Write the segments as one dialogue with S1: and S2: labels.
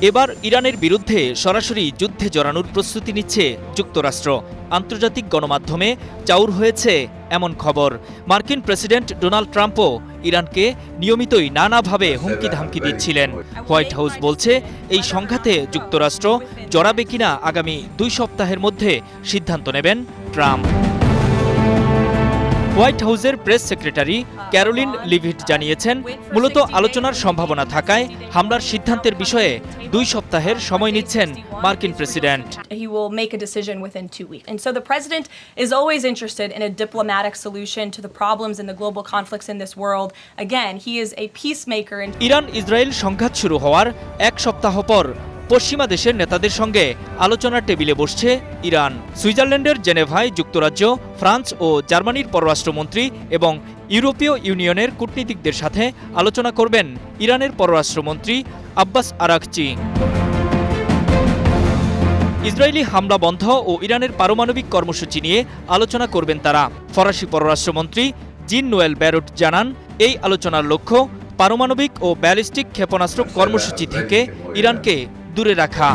S1: এবার ইরানের বিরুদ্ধে সরাসরি যুদ্ধে জড়ানোর প্রস্তুতি নিচ্ছে যুক্তরাষ্ট্র। আন্তর্জাতিক গণমাধ্যমে চাউর হয়েছে এমন খবর। মার্কিন প্রেসিডেন্ট ডোনাল্ড ট্রাম্পও ইরানকে নিয়মিতই নানাভাবে হুমকি ধামকি দিচ্ছিলেন। হোয়াইট হাউস বলছে এই সংঘাতে যুক্তরাষ্ট্র জড়াবে কিনা আগামী 2 সপ্তাহের মধ্যে সিদ্ধান্ত নেবেন ট্রাম্প। হোয়াইট হাউসের প্রেস সেক্রেটারি ক্যারোলিন লিভিট জানিয়েছেন, মূলত আলোচনার সম্ভাবনা থাকায় হামলার সিদ্ধান্তের বিষয়ে 2 সপ্তাহের সময় নিচ্ছেন মার্কিন president.
S2: He will make a decision within 2 weeks. And so the president is always interested in a diplomatic solution to the problems and the global conflicts in this world. Again, he is a peacemaker.
S1: Iran Israel সংঘাত শুরু হওয়ার 1 সপ্তাহ পর পশ্চিমা দেশের নেতাদের সঙ্গে আলোচনার টেবিলে বসছে ইরান। সুইজারল্যান্ডের জেনেভায় যুক্তরাজ্য, ফ্রান্স ও জার্মানির পররাষ্ট্রমন্ত্রী এবং ইউরোপীয় ইউনিয়নের কূটনীতিকদের সাথে আলোচনা করবেন ইরানের পররাষ্ট্রমন্ত্রী আব্বাস আরাকচি। ইসরায়েলি হামলা বন্ধ ও ইরানের পারমাণবিক কর্মসূচি নিয়ে আলোচনা করবেন তারা। ফরাসি পররাষ্ট্রমন্ত্রী জিন নোয়েল ব্যারট জানান, এই আলোচনার লক্ষ্য পারমাণবিক ও ব্যালিস্টিক ক্ষেপণাস্ত্র কর্মসূচি থেকে ইরানকে দূরে রাখা।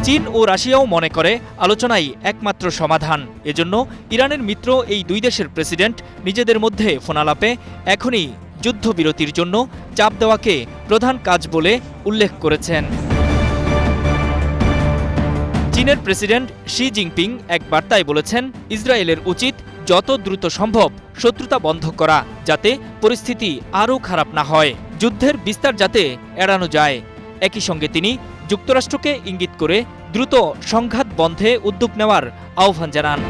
S1: চীন ও রাশিয়াও মনে করে আলোচনাই একমাত্র সমাধান। এজন্য ইরানের মিত্র এই 2 দেশের প্রেসিডেন্ট নিজেদের মধ্যে ফোনালাপে এখনই যুদ্ধবিরতির জন্য চাপ দেওয়াকে প্রধান কাজ বলে উল্লেখ করেছেন। চীনের প্রেসিডেন্ট শি জিনপিং এক বার্তায় বলেছেন, ইসরায়েলের উচিত যত দ্রুত সম্ভব শত্রুতা বন্ধ করা, যাতে পরিস্থিতি আরও খারাপ না হয়, যুদ্ধের বিস্তার যাতে এড়ানো যায়। একই সঙ্গে তিনি যুক্তরাষ্ট্রকে ইঙ্গিত করে দ্রুত সংঘাত বন্ধে উদ্যোগ নেওয়ার আহ্বান জানান।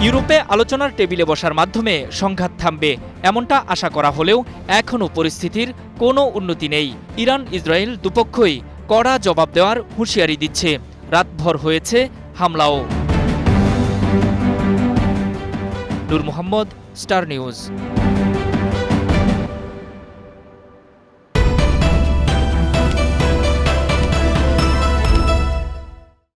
S1: ইউরোপে আলোচনার টেবিলে বসার মাধ্যমে সংঘাত থামবে এমনটা আশা করা হলেও এখনও পরিস্থিতির কোনো উন্নতি নেই। ইরান ইসরায়েল দুপক্ষই কড়া জবাব দেওয়ার হুঁশিয়ারি দিচ্ছে। রাতভর হয়েছে হামলাও। নূর মোহাম্মদ, স্টার নিউজ।